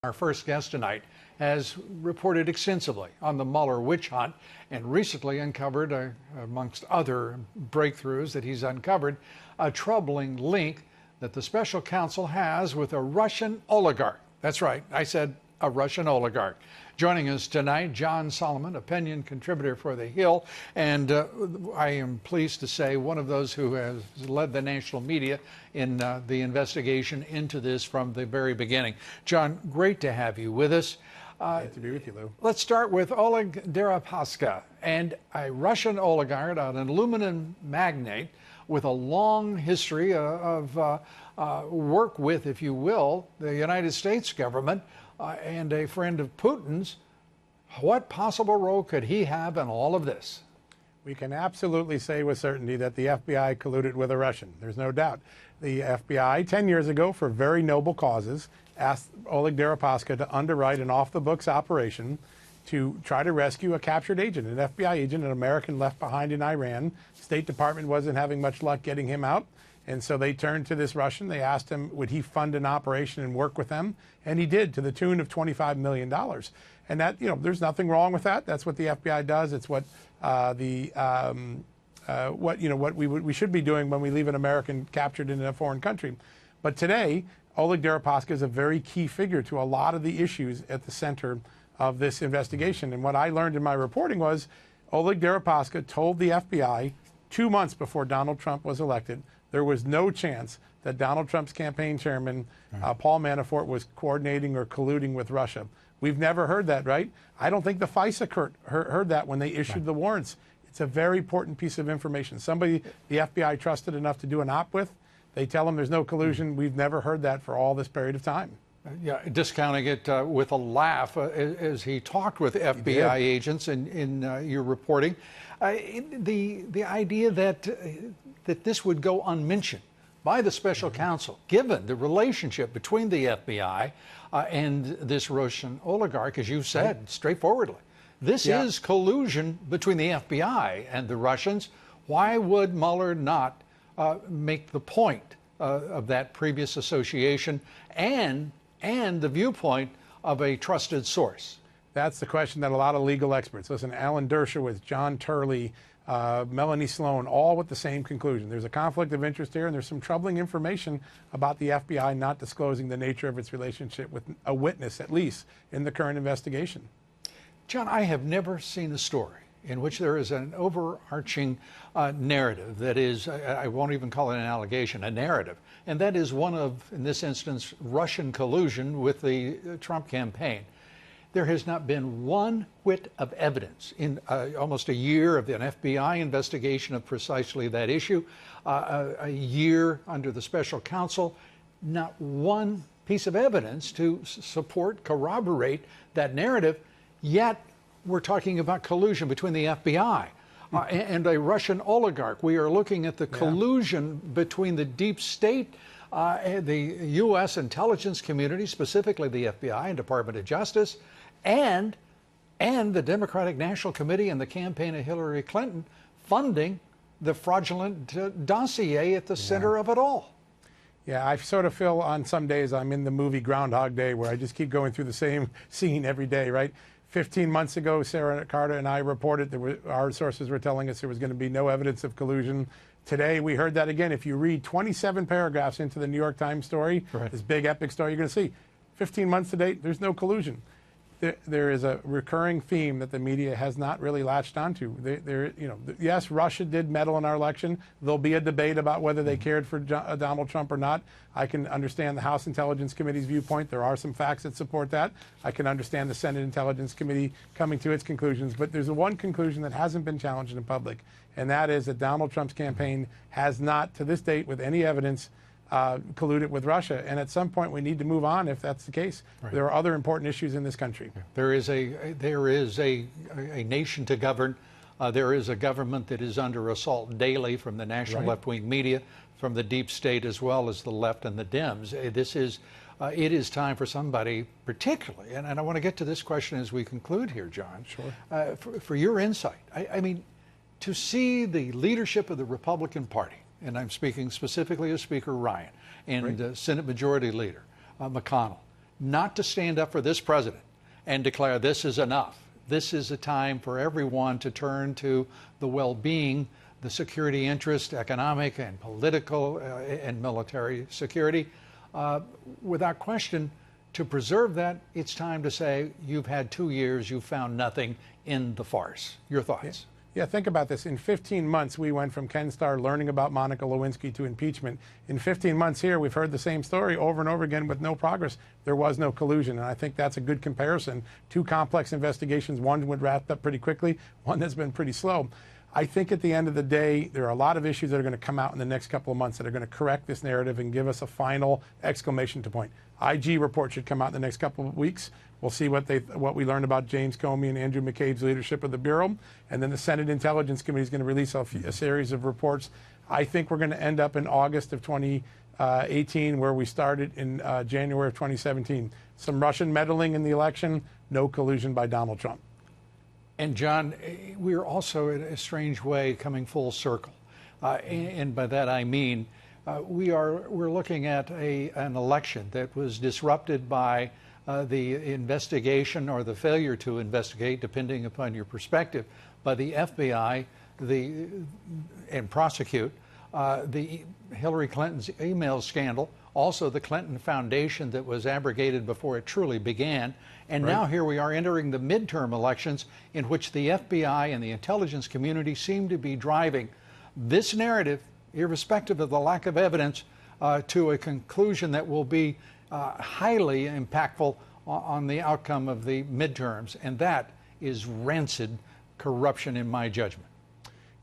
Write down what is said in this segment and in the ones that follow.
Our first guest tonight has reported extensively on the Mueller witch hunt and recently uncovered, amongst other breakthroughs that he's uncovered, a troubling link that the special counsel has with a Russian oligarch. That's right, I said a Russian oligarch. Joining us tonight, John Solomon, opinion contributor for The Hill, and I am pleased to say one of those who has led the national media in the investigation into this from the very beginning. John, great to have you with us. Great to be with you, Lou. Let's start with Oleg Deripaska, and a Russian oligarch, an aluminum magnate with a long history of work with, if you will, the United States government, and a friend of Putin's. What possible role could he have in all of this? We can absolutely say with certainty that the FBI colluded with a Russian. There's no doubt. The FBI, 10 years ago, for very noble causes, asked Oleg Deripaska to underwrite an off-the-books operation to try to rescue a captured agent, an FBI agent, an American left behind in Iran. State Department wasn't having much luck getting him out. And so they turned to this Russian. They asked him, would he fund an operation and work with them? And he did, to the tune of $25 million. And that, there's nothing wrong with that. That's what the FBI does. It's what we should be doing when we leave an American captured in a foreign country. But today, Oleg Deripaska is a very key figure to a lot of the issues at the center of this investigation. And what I learned in my reporting was Oleg Deripaska told the FBI 2 months before Donald Trump was elected there was no chance that Donald Trump's campaign chairman, Paul Manafort, was coordinating or colluding with Russia. We've never heard that, right? I don't think the FISA heard that when they issued the warrants. It's a very important piece of information. Somebody the FBI trusted enough to do an op with, they tell them there's no collusion. We've never heard that for all this period of time. Yeah, discounting it with a laugh as he talked with FBI agents in your reporting. The idea that this would go unmentioned by the special counsel, given the relationship between the FBI and this Russian oligarch, as you said, straightforwardly. This is collusion between the FBI and the Russians. Why would Mueller not make the point of that previous association and the viewpoint of a trusted source? That's the question that a lot of legal experts, listen, Alan Dershowitz, John Turley, Melanie Sloan, all with the same conclusion. There's a conflict of interest here, and there's some troubling information about the FBI not disclosing the nature of its relationship with a witness, at least, in the current investigation. John, I have never seen a story in which there is an overarching narrative that is, I won't even call it an allegation, a narrative, and that is one of, in this instance, Russian collusion with the Trump campaign. There has not been one whit of evidence in almost a year of an FBI investigation of precisely that issue, a year under the special counsel, not one piece of evidence to support, corroborate that narrative, yet we're talking about collusion between the FBI and a Russian oligarch. We are looking at the collusion between the deep state, the U.S. intelligence community, specifically the FBI and Department of Justice, and the Democratic National Committee and the campaign of Hillary Clinton funding the fraudulent dossier at the center of it all. Yeah, I sort of feel on some days I'm in the movie Groundhog Day, where I just keep going through the same scene every day, right? 15 months ago, Sarah Carter and I reported our sources were telling us there was going to be no evidence of collusion. Today, we heard that again. If you read 27 paragraphs into the New York Times story, this big epic story, you're going to see 15 months to date, there's no collusion. There is a recurring theme that the media has not really latched onto. Yes, Russia did meddle in our election. There'll be a debate about whether they cared for Donald Trump or not. I can understand the House Intelligence Committee's viewpoint. There are some facts that support that. I can understand the Senate Intelligence Committee coming to its conclusions. But there's one conclusion that hasn't been challenged in public, and that is that Donald Trump's campaign has not, to this date, with any evidence, colluded with Russia, and at some point we need to move on if that's the case. There are other important issues in this country. There is a nation to govern. There is a government that is under assault daily from the national left-wing media, from the deep state, as well as the left and the Dems. It is time for somebody, particularly, and I want to get to this question as we conclude here, John. Sure. For your insight. I mean, to see the leadership of the Republican Party, and I'm speaking specifically of Speaker Ryan and Senate Majority Leader McConnell, not to stand up for this president and declare this is enough. This is a time for everyone to turn to the well-being, the security interest, economic and political and military security. Without question, to preserve that, it's time to say, you've had 2 years, you've found nothing in the farce. Your thoughts? Yeah, think about this. In 15 months, we went from Ken Starr learning about Monica Lewinsky to impeachment. In 15 months here, we've heard the same story over and over again with no progress. There was no collusion, and I think that's a good comparison. Two complex investigations, one was wrapped up pretty quickly, one that's been pretty slow. I think at the end of the day, there are a lot of issues that are going to come out in the next couple of months that are going to correct this narrative and give us a final exclamation point. IG report should come out in the next couple of weeks. We'll see what we learned about James Comey and Andrew McCabe's leadership of the Bureau. And then the Senate Intelligence Committee is going to release a series of reports. I think we're going to end up in August of 2018 where we started in January of 2017. Some Russian meddling in the election, no collusion by Donald Trump. And John, we're also in a strange way coming full circle. And by that I mean we're looking at an election that was disrupted by the investigation or the failure to investigate, depending upon your perspective, by the FBI and prosecute the Hillary Clinton's email scandal, also the Clinton Foundation that was abrogated before it truly began. And now here we are entering the midterm elections in which the FBI and the intelligence community seem to be driving this narrative, irrespective of the lack of evidence, to a conclusion that will be highly impactful on the outcome of the midterms. And that is rancid corruption in my judgment.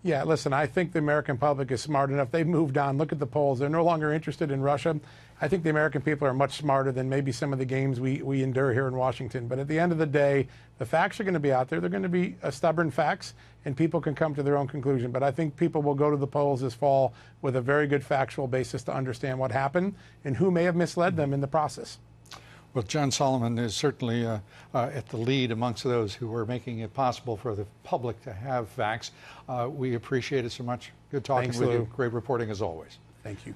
Yeah, listen, I think the American public is smart enough. They've moved on. Look at the polls. They're no longer interested in Russia. I think the American people are much smarter than maybe some of the games we endure here in Washington. But at the end of the day, the facts are going to be out there. They're going to be stubborn facts, and people can come to their own conclusion. But I think people will go to the polls this fall with a very good factual basis to understand what happened and who may have misled them in the process. Well, John Solomon is certainly at the lead amongst those who are making it possible for the public to have facts. We appreciate it so much. Good talking with you. Great reporting as always. Thank you.